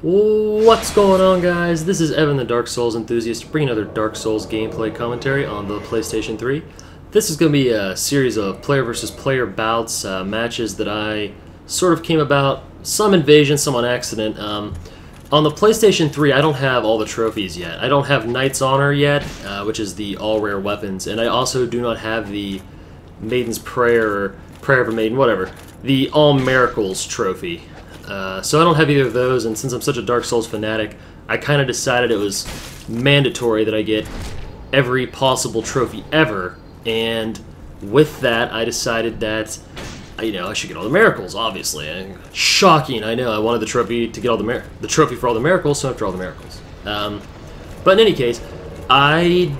What's going on, guys? This is Evan, the Dark Souls enthusiast, bringing another Dark Souls gameplay commentary on the PlayStation 3. This is going to be a series of player versus player bouts, matches that I sort of came about, some invasion, some on accident. On the PlayStation 3, I don't have all the trophies yet. I don't have Knight's Honor yet, which is the all-rare weapons, and I also do not have the Maiden's Prayer, or Prayer of a Maiden, whatever, the All Miracles trophy. So I don't have either of those, and since I'm such a Dark Souls fanatic, I kind of decided it was mandatory that I get every possible trophy ever, and with that, I decided that, I should get all the miracles, obviously. Shocking, I know, I wanted the trophy to get all the trophy for all the miracles, so after all the miracles. But in any case, I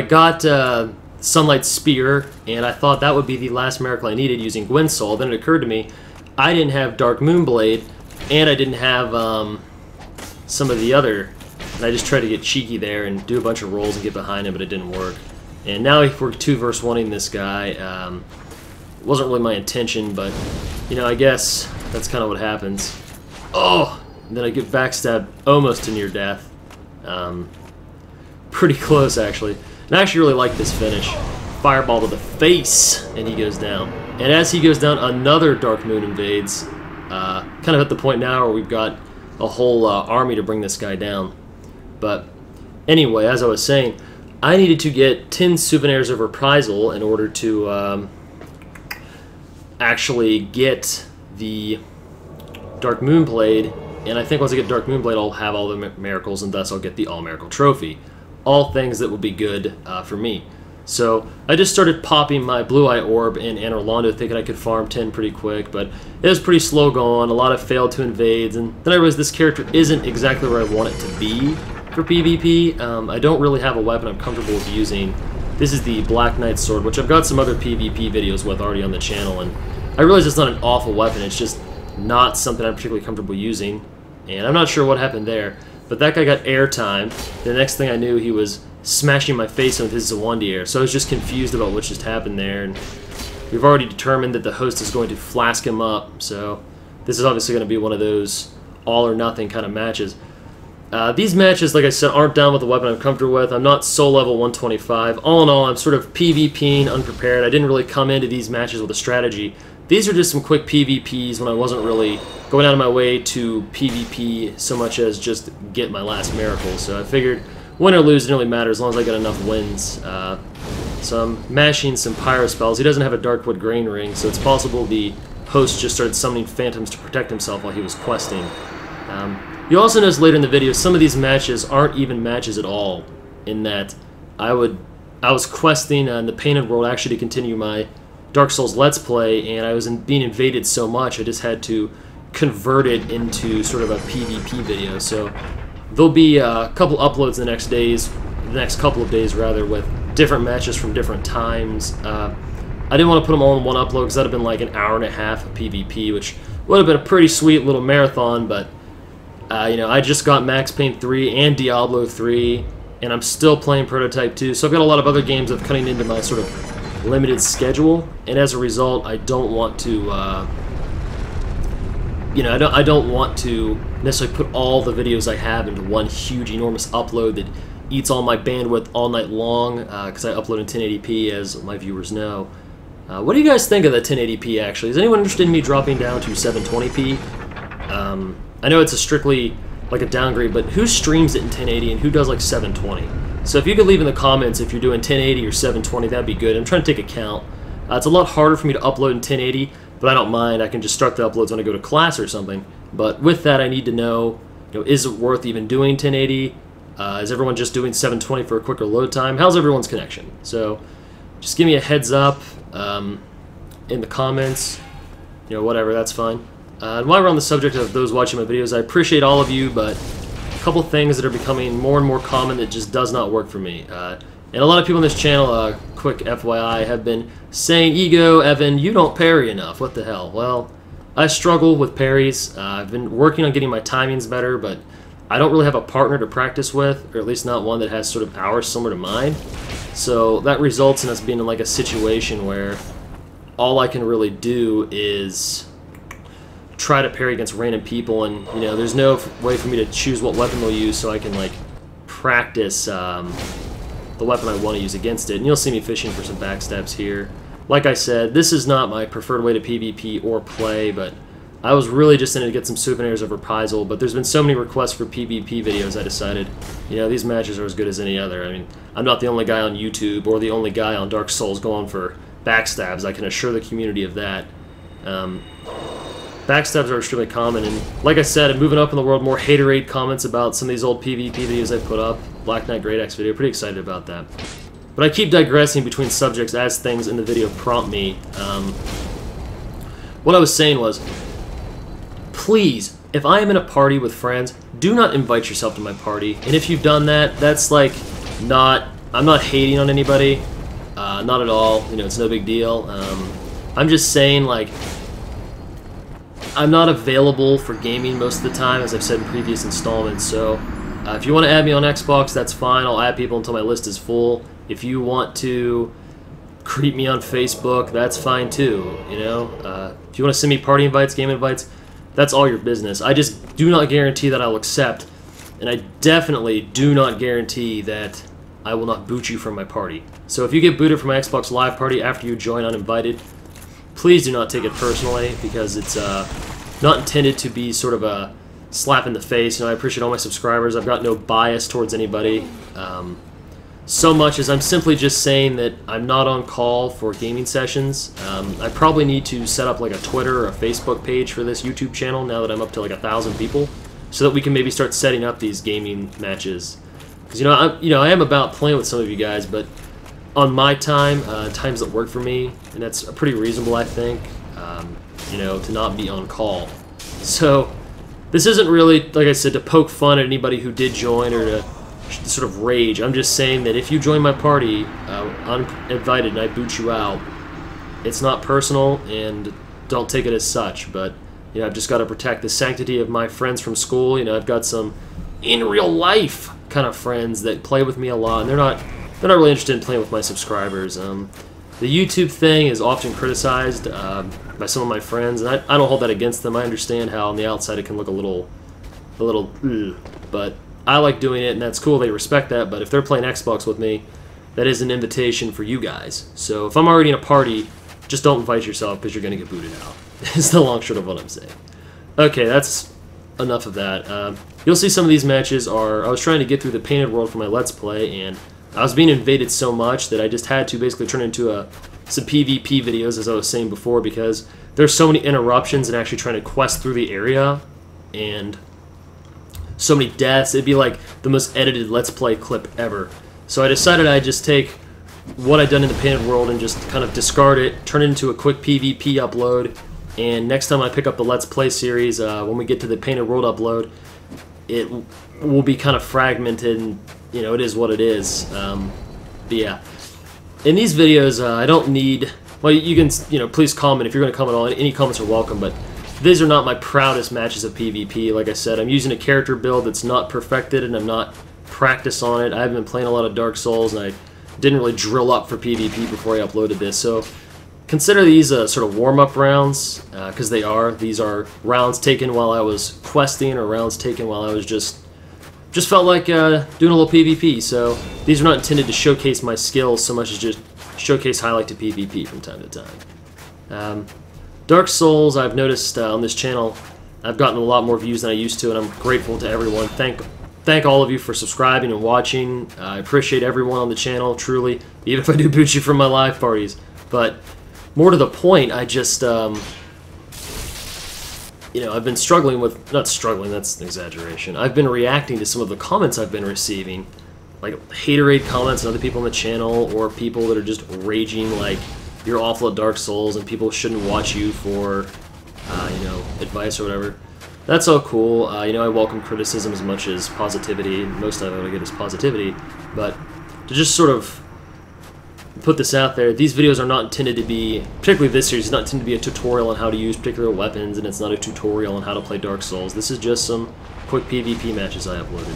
got Sunlight Spear, and I thought that would be the last miracle I needed using Gwynsol. Then it occurred to me, I didn't have Dark Moonblade, and I didn't have some of the other, and I just tried to get cheeky there and do a bunch of rolls and get behind him, but it didn't work. And now if we're 2 versus 1ing this guy, wasn't really my intention, but, I guess that's kind of what happens. Oh! And then I get backstabbed almost to near death. Pretty close, actually. And I actually really like this finish. Fireball to the face, and he goes down. And as he goes down, another Dark Moon invades. Kind of at the point now where we've got a whole army to bring this guy down. But anyway, as I was saying, I needed to get 10 Souvenirs of Reprisal in order to actually get the Dark Moonblade. And I think once I get Dark Moonblade, I'll have all the miracles, and thus I'll get the All Miracle Trophy. All things that will be good for me. So I just started popping my Blue Eye Orb in Anor Londo, thinking I could farm 10 pretty quick, but it was pretty slow going. A lot of failed to invades, and then I realized this character isn't exactly where I want it to be for PvP. I don't really have a weapon I'm comfortable with using. This is the Black Knight Sword, which I've got some other PvP videos with already on the channel, and I realize it's not an awful weapon, it's just not something I'm particularly comfortable using, and I'm not sure what happened there. But that guy got airtime. The next thing I knew, he was smashing my face in with his Zawandi air. So I was just confused about what just happened there. And we've already determined that the host is going to flask him up. So this is obviously going to be one of those all or nothing kind of matches. These matches, like I said, aren't down with the weapon I'm comfortable with. I'm not soul level 125. All in all, I'm sort of PvPing unprepared. I didn't really come into these matches with a strategy. These are just some quick PvPs when I wasn't really going out of my way to PvP so much as just get my last miracle. So I figured win or lose, it didn't really matter as long as I got enough wins. So I'm mashing some pyro spells. He doesn't have a Darkwood Grain Ring, so it's possible the host just started summoning phantoms to protect himself while he was questing. You'll also notice later in the video, some of these matches aren't even matches at all, in that I was questing in the Painted World actually to continue my Dark Souls Let's Play, and I was being invaded so much I just had to convert it into sort of a PvP video. So there'll be a couple uploads the next couple of days rather, with different matches from different times. I didn't want to put them all in one upload because that would have been like an hour and a half of PvP, which would have been a pretty sweet little marathon, but I just got Max Payne 3 and Diablo 3, and I'm still playing Prototype 2, so I've got a lot of other games that are cutting into my sort of limited schedule, and as a result, I don't want to, I don't want to necessarily put all the videos I have into one huge, enormous upload that eats all my bandwidth all night long, because I upload in 1080p, as my viewers know. What do you guys think of the 1080p, actually? Is anyone interested in me dropping down to 720p? I know it's a strictly like a downgrade, but who streams it in 1080 and who does like 720? So if you could leave in the comments if you're doing 1080 or 720, that'd be good. I'm trying to take a count. It's a lot harder for me to upload in 1080, but I don't mind. I can just start the uploads when I go to class or something. But with that, I need to know, is it worth even doing 1080? Is everyone just doing 720 for a quicker load time? How's everyone's connection? So just give me a heads up in the comments. Whatever, that's fine. And while we're on the subject of those watching my videos, I appreciate all of you, but a couple things that are becoming more and more common that just does not work for me. And a lot of people on this channel, quick FYI, have been saying, Ego, Evan, you don't parry enough. What the hell? Well, I struggle with parries. I've been working on getting my timings better, but I don't really have a partner to practice with, or at least not one that has sort of hours similar to mine. So that results in us being in like a situation where all I can really do is try to parry against random people, and you know, there's no way for me to choose what weapon they'll use, so I can like practice the weapon I want to use against it. And you'll see me fishing for some backstabs here. Like I said, this is not my preferred way to PvP or play, but I was really just in it to get some souvenirs of Reprisal, but there's been so many requests for PvP videos, I decided, you know, these matches are as good as any other. I mean, I'm not the only guy on YouTube or the only guy on Dark Souls going for backstabs. I can assure the community of that. Backstabs are extremely common, and like I said, I'm moving up in the world, more haterade comments about some of these old PvP videos I put up. Black Knight Great Axe video, pretty excited about that. But I keep digressing between subjects as things in the video prompt me. What I was saying was, please, if I am in a party with friends, do not invite yourself to my party. And if you've done that, that's like not... I'm not hating on anybody. Not at all. You know, it's no big deal. I'm just saying, like, I'm not available for gaming most of the time, as I've said in previous installments. So if you want to add me on Xbox, that's fine. I'll add people until my list is full. If you want to creep me on Facebook, that's fine too. You know, if you want to send me party invites, game invites, that's all your business. I just do not guarantee that I'll accept, and I definitely do not guarantee that I will not boot you from my party. So if you get booted from my Xbox Live party after you join uninvited, please do not take it personally, because it's not intended to be sort of a slap in the face. You know, I appreciate all my subscribers. I've got no bias towards anybody. So much as I'm simply just saying that I'm not on call for gaming sessions. I probably need to set up like a Twitter or a Facebook page for this YouTube channel now that I'm up to like 1,000 people, so that we can maybe start setting up these gaming matches. Because I am about playing with some of you guys, but on my time, times that work for me, and that's pretty reasonable, I think. You know, to not be on call. So this isn't really, like I said, to poke fun at anybody who did join or to sort of rage. I'm just saying that if you join my party uninvited and I boot you out, it's not personal, and don't take it as such. But you know, I've just got to protect the sanctity of my friends from school. You know, I've got some in real life kind of friends that play with me a lot, and they're not really interested in playing with my subscribers. The YouTube thing is often criticized by some of my friends, and I don't hold that against them. I understand how on the outside it can look a little, but I like doing it, and that's cool. They respect that. But if they're playing Xbox with me, that is an invitation for you guys. So if I'm already in a party, just don't invite yourself, because you're going to get booted out. It's the long short of what I'm saying. Okay, that's enough of that. You'll see some of these matches are... I was trying to get through the painted world for my Let's Play, and I was being invaded so much that I just had to basically turn into some PvP videos, as I was saying before, because there's so many interruptions and actually trying to quest through the area, and so many deaths. It'd be like the most edited Let's Play clip ever. So I decided I'd just take what I'd done in the painted world and just kind of discard it, turn it into a quick PvP upload, and next time I pick up the Let's Play series, when we get to the painted world upload, it will be kind of fragmented, and you know, it is what it is. But yeah, in these videos, I don't need... Well, you can, you know, please comment if you're going to comment on it. Any comments are welcome, but these are not my proudest matches of PvP. Like I said, I'm using a character build that's not perfected, and I'm not practiced on it. I haven't been playing a lot of Dark Souls, and I didn't really drill up for PvP before I uploaded this. So consider these sort of warm-up rounds, because they are. These are rounds taken while I was questing, or rounds taken while I was just felt like doing a little PvP. So these are not intended to showcase my skills so much as just showcase highlight to PvP from time to time. Dark Souls, I've noticed on this channel, I've gotten a lot more views than I used to, and I'm grateful to everyone. Thank all of you for subscribing and watching. I appreciate everyone on the channel, truly, even if I do boot you from my live parties. But more to the point, I just, you know, I've been struggling with, not struggling, that's an exaggeration. I've been reacting to some of the comments I've been receiving, like haterade comments and other people on the channel, or people that are just raging like, you're awful at Dark Souls and people shouldn't watch you for, you know, advice or whatever. That's all cool. You know, I welcome criticism as much as positivity. Most of it I get is positivity. But to just sort of put this out there, these videos are not intended to be, particularly this series, is not intended to be a tutorial on how to use particular weapons, and it's not a tutorial on how to play Dark Souls. This is just some quick PvP matches I uploaded.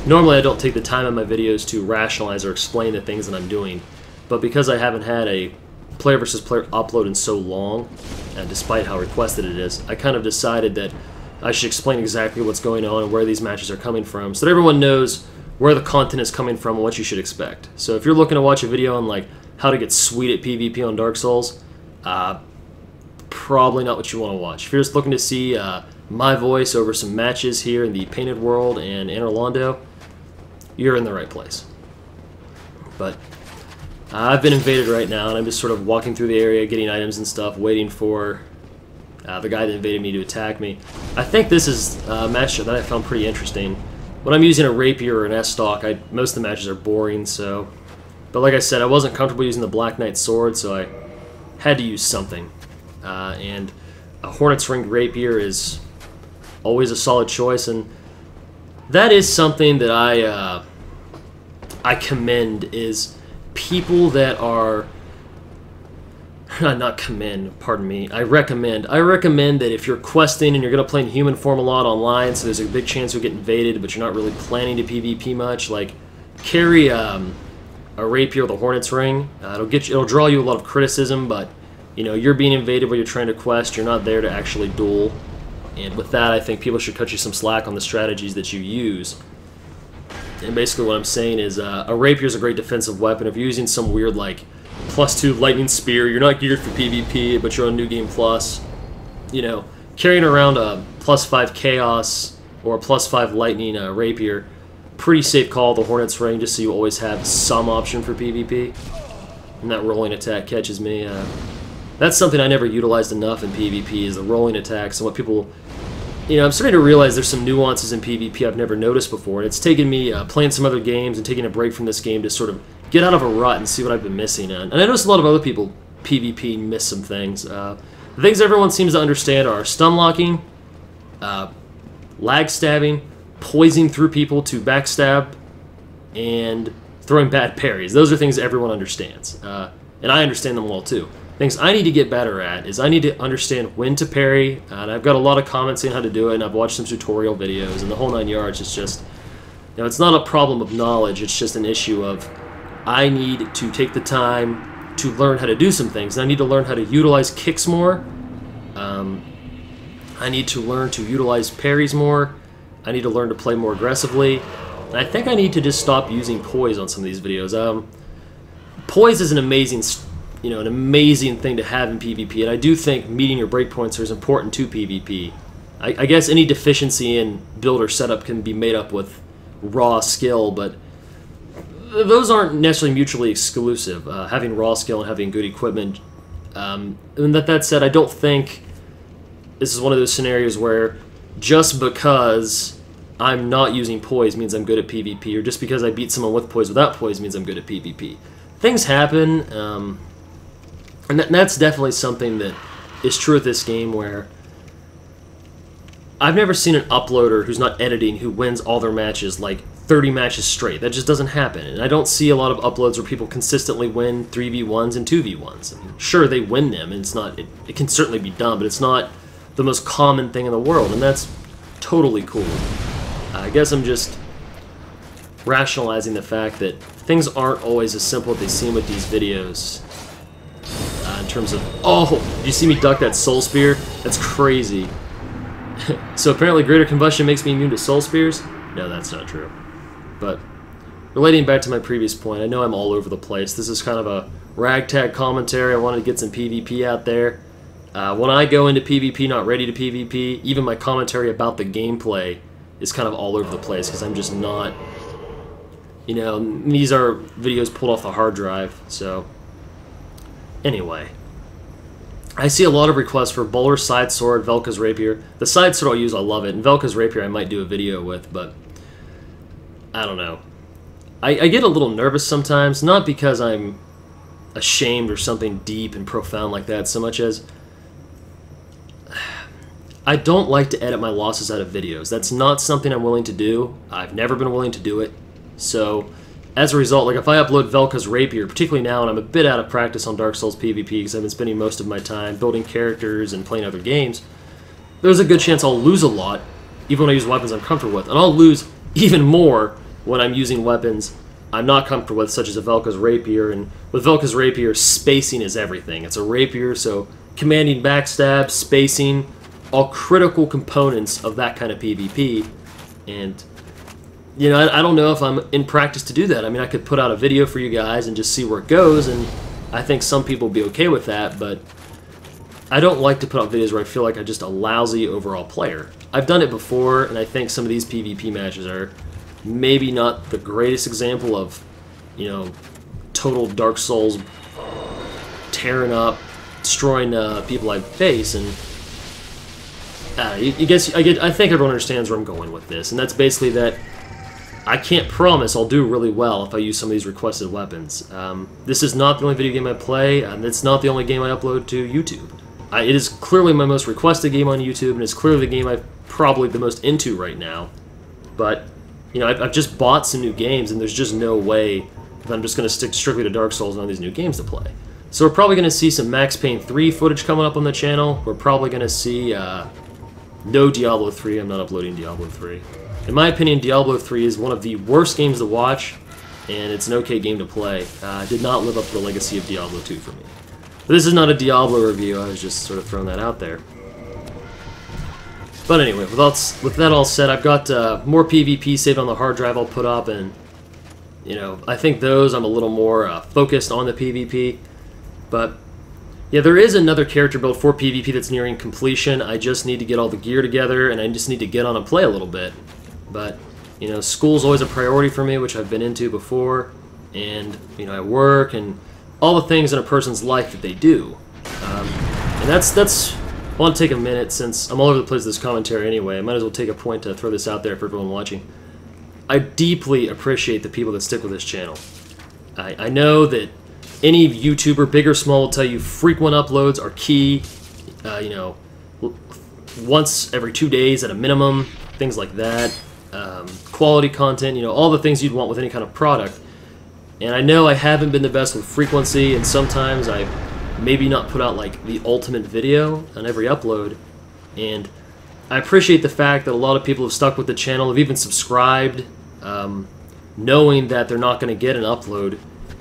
Normally I don't take the time in my videos to rationalize or explain the things that I'm doing, but because I haven't had a player versus player upload in so long, and despite how requested it is, I kind of decided that I should explain exactly what's going on and where these matches are coming from, so that everyone knows where the content is coming from and what you should expect. So if you're looking to watch a video on like how to get sweet at PvP on Dark Souls, probably not what you want to watch. If you're just looking to see my voice over some matches here in the Painted World and in Orlando, you're in the right place. But I've been invaded right now, and I'm just sort of walking through the area, getting items and stuff, waiting for the guy that invaded me to attack me. I think this is a match that I found pretty interesting. When I'm using a rapier or an S-stock, most of the matches are boring, so... But like I said, I wasn't comfortable using the Black Knight sword, so I had to use something. And a Hornet's Ring rapier is always a solid choice, and that is something that I commend, is people that are... not commend, pardon me. I recommend that if you're questing and you're going to play in human form a lot online, so there's a big chance you'll get invaded, but you're not really planning to PvP much, like, carry a rapier with a Hornet's Ring. It'll draw you a lot of criticism, but, you know, you're being invaded while you're trying to quest, you're not there to actually duel. And with that, I think people should cut you some slack on the strategies that you use. And basically what I'm saying is a rapier is a great defensive weapon. If you're using some weird, like, +2 lightning spear, you're not geared for PvP, but you're on New Game Plus, you know, carrying around a +5 chaos or a +5 lightning rapier, pretty safe call, the Hornet's Ring, just so you always have some option for PvP. And that rolling attack catches me. That's something I never utilized enough in PvP, is the rolling attacks, and what people... You know, I'm starting to realize there's some nuances in PvP I've never noticed before, and it's taken me playing some other games and taking a break from this game to sort of get out of a rut and see what I've been missing. And I noticed a lot of other people PvP miss some things. The things everyone seems to understand are stun locking, lag stabbing, poisoning through people to backstab, and throwing bad parries. Those are things everyone understands, and I understand them well too. Things I need to get better at is I need to understand when to parry, and I've got a lot of comments saying how to do it, and I've watched some tutorial videos, and the whole 9 yards. It's just, you know, it's not a problem of knowledge, it's just an issue of I need to take the time to learn how to do some things, and I need to learn how to utilize kicks more, I need to learn to utilize parries more, I need to learn to play more aggressively, and I think I need to just stop using poise on some of these videos. Poise is an amazing thing to have in PvP, and I do think meeting your breakpoints is important to PvP. I guess any deficiency in build or setup can be made up with raw skill, but those aren't necessarily mutually exclusive, having raw skill and having good equipment. And that said, I don't think this is one of those scenarios where just because I'm not using poise means I'm good at PvP, or just because I beat someone with poise without poise means I'm good at PvP. Things happen, and that's definitely something that is true with this game, where I've never seen an uploader who's not editing who wins all their matches like 30 matches straight. That just doesn't happen. And I don't see a lot of uploads where people consistently win 3v1s and 2v1s. I mean, sure, they win them, and it can certainly be done, but it's not the most common thing in the world, and that's totally cool. I guess I'm just rationalizing the fact that things aren't always as simple as they seem with these videos. In terms of, oh, did you see me duck that soul spear? That's crazy. So apparently greater combustion makes me immune to soul spears? No, that's not true. But relating back to my previous point, I know I'm all over the place. This is kind of a ragtag commentary. I wanted to get some PvP out there. When I go into PvP not ready to PvP, even my commentary about the gameplay is kind of all over the place, because I'm just not... You know, these are videos pulled off the hard drive, so... Anyway, I see a lot of requests for Bowler's Side Sword, Velka's Rapier. The Side Sword I'll use, I love it, and Velka's Rapier I might do a video with, but I don't know. I get a little nervous sometimes, not because I'm ashamed or something deep and profound like that, so much as I don't like to edit my losses out of videos. That's not something I'm willing to do. I've never been willing to do it, so... As a result, like if I upload Velka's Rapier, particularly now, and I'm a bit out of practice on Dark Souls PvP because I've been spending most of my time building characters and playing other games, there's a good chance I'll lose a lot, even when I use weapons I'm comfortable with. And I'll lose even more when I'm using weapons I'm not comfortable with, such as a Velka's Rapier. And with Velka's Rapier, spacing is everything. It's a rapier, so commanding backstab, spacing, all critical components of that kind of PvP. And, you know, I don't know if I'm in practice to do that. I mean, I could put out a video for you guys and just see where it goes, and I think some people will be okay with that, but I don't like to put out videos where I feel like I'm just a lousy overall player. I've done it before, and I think some of these PvP matches are maybe not the greatest example of, you know, total Dark Souls tearing up, destroying people I face, and I think everyone understands where I'm going with this, and that's basically that I can't promise I'll do really well if I use some of these requested weapons. This is not the only video game I play, and it's not the only game I upload to YouTube. It is clearly my most requested game on YouTube, and it's clearly the game I'm probably the most into right now. But, you know, I've just bought some new games, and there's just no way that I'm just going to stick strictly to Dark Souls and all these new games to play. So we're probably going to see some Max Payne 3 footage coming up on the channel. We're probably going to see no Diablo 3. I'm not uploading Diablo 3. In my opinion, Diablo 3 is one of the worst games to watch, and it's an okay game to play. Did not live up to the legacy of Diablo 2 for me. But this is not a Diablo review, I was just sort of throwing that out there. But anyway, with that all said, I've got more PvP saved on the hard drive I'll put up, and, you know, I think those I'm a little more focused on the PvP. But, yeah, there is another character build for PvP that's nearing completion. I just need to get all the gear together, and I just need to get on and play a little bit. But, you know, school's always a priority for me, which I've been into before, and, you know, I work, and all the things in a person's life that they do. And that's I want to take a minute, since I'm all over the place with this commentary anyway. I might as well take a point to throw this out there for everyone watching. I deeply appreciate the people that stick with this channel. I know that any YouTuber, big or small, will tell you frequent uploads are key. You know, once every 2 days at a minimum, things like that. Quality content, you know, all the things you'd want with any kind of product. And I know I haven't been the best with frequency, and sometimes I've maybe not put out like the ultimate video on every upload. And I appreciate the fact that a lot of people have stuck with the channel, have even subscribed, knowing that they're not going to get an upload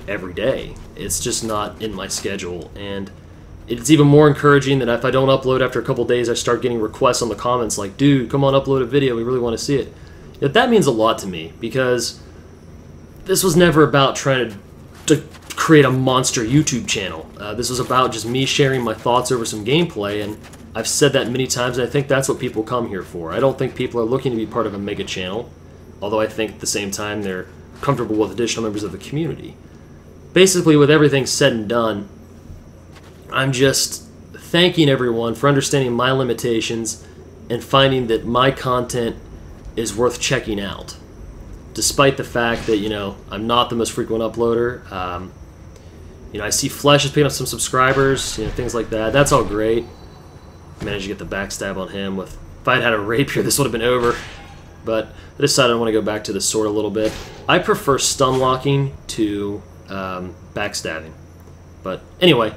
every day. It's just not in my schedule. And it's even more encouraging that if I don't upload after a couple days, I start getting requests on the comments like, dude, come on, upload a video, we really want to see it. Yet that means a lot to me, because this was never about trying to create a monster YouTube channel. This was about just me sharing my thoughts over some gameplay, and I've said that many times, and I think that's what people come here for. I don't think people are looking to be part of a mega channel, although I think at the same time they're comfortable with additional members of the community. Basically, with everything said and done, I'm just thanking everyone for understanding my limitations and finding that my content is worth checking out. Despite the fact that, you know, I'm not the most frequent uploader. You know, I see Flesh is picking up some subscribers, you know, things like that. That's all great. Managed to get the backstab on him with... If I'd had a rapier, this would have been over. But I decided I want to go back to the sword a little bit. I prefer stun locking to backstabbing. But anyway,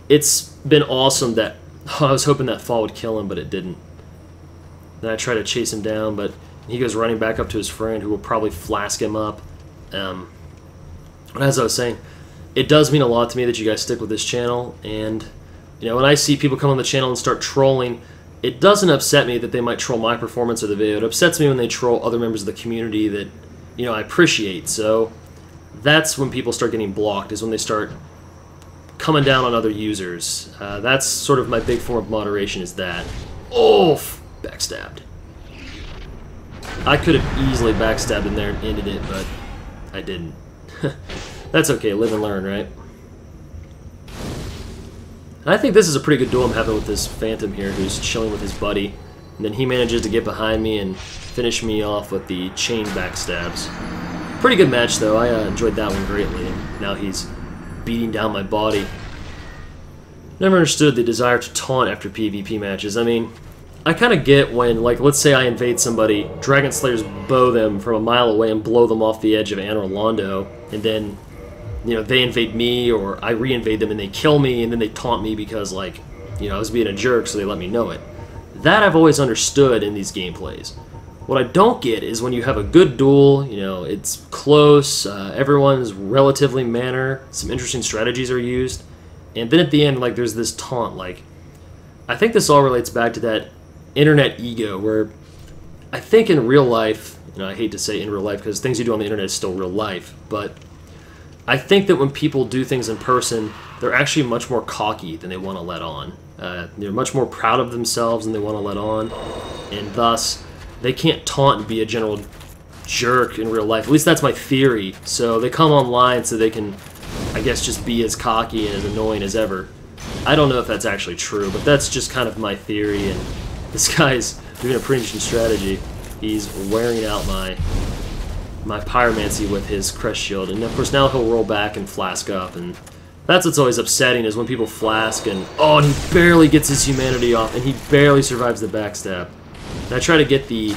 it's been awesome that... I was hoping that fall would kill him, but it didn't. Then I try to chase him down, but he goes running back up to his friend, who will probably flask him up. And as I was saying, it does mean a lot to me that you guys stick with this channel. And, you know, when I see people come on the channel and start trolling, it doesn't upset me that they might troll my performance of the video. It upsets me when they troll other members of the community that, you know, I appreciate. So that's when people start getting blocked, is when they start coming down on other users. That's sort of my big form of moderation, is that. Oh, backstabbed. I could have easily backstabbed in there and ended it, but I didn't. That's okay, live and learn, right? And I think this is a pretty good duel I'm having with this Phantom here, who's chilling with his buddy. And then he manages to get behind me and finish me off with the chain backstabs. Pretty good match, though. I enjoyed that one greatly, and now he's beating down my body. Never understood the desire to taunt after PvP matches. I mean, I kind of get when, like, let's say I invade somebody, Dragon Slayers bow them from a mile away and blow them off the edge of Anor Londo, and then, you know, they invade me, or I re-invade them and they kill me, and then they taunt me because, like, you know, I was being a jerk, so they let me know it. That I've always understood in these gameplays. What I don't get is when you have a good duel, you know, it's close, everyone is relatively manner, some interesting strategies are used, and then at the end, like, there's this taunt. Like, I think this all relates back to that internet ego, where I think in real life, you know, I hate to say in real life because things you do on the internet is still real life, but I think that when people do things in person, they're actually much more cocky than they want to let on. They're much more proud of themselves than they want to let on, and thus they can't taunt and be a general jerk in real life. At least that's my theory. So they come online so they can, I guess, just be as cocky and as annoying as ever. I don't know if that's actually true, but that's just kind of my theory, and this guy's doing a pretty interesting strategy. He's wearing out my pyromancy with his crest shield, and of course now he'll roll back and flask up, and that's what's always upsetting, is when people flask and, oh, and he barely gets his humanity off, and he barely survives the backstab. And I try to get the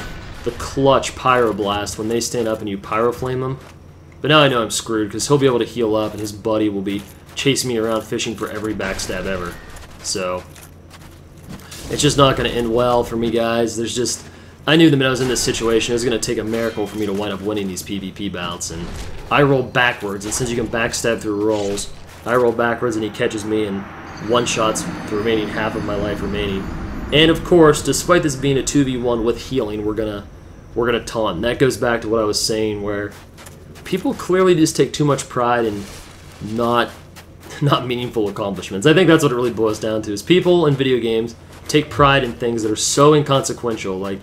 clutch pyroblast when they stand up and you pyroflame them, but now I know I'm screwed because he'll be able to heal up and his buddy will be chasing me around fishing for every backstab ever. So it's just not going to end well for me, guys. There's just, I knew the minute I was in this situation it was going to take a miracle for me to wind up winning these PvP bouts, and I roll backwards, and since you can backstab through rolls, I roll backwards and he catches me and one-shots the remaining half of my life remaining. And of course, despite this being a 2v1 with healing, we're gonna taunt. And that goes back to what I was saying, where people clearly just take too much pride in not meaningful accomplishments. I think that's what it really boils down to, is people in video games take pride in things that are so inconsequential. Like,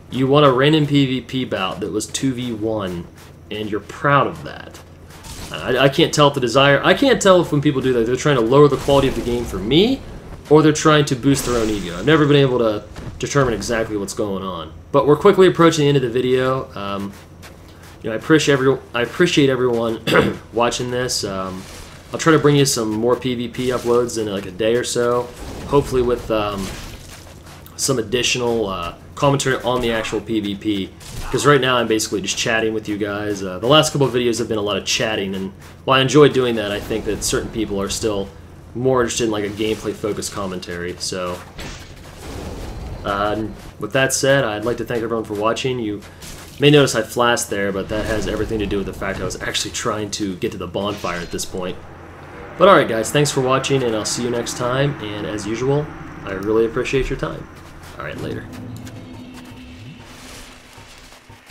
you won a random PvP bout that was 2v1, and you're proud of that. I can't tell if the desire, I can't tell if when people do that, they're trying to lower the quality of the game for me, or they're trying to boost their own ego. I've never been able to determine exactly what's going on. But we're quickly approaching the end of the video. You know, I appreciate everyone watching this. I'll try to bring you some more PvP uploads in like a day or so, hopefully with some additional commentary on the actual PvP. Because right now I'm basically just chatting with you guys. The last couple of videos have been a lot of chatting, and while I enjoy doing that, I think that certain people are still more interested in like a gameplay-focused commentary. So, with that said, I'd like to thank everyone for watching. You may notice I flashed there, but that has everything to do with the fact I was actually trying to get to the bonfire at this point. But alright guys, thanks for watching, and I'll see you next time, and as usual, I really appreciate your time. Alright, later.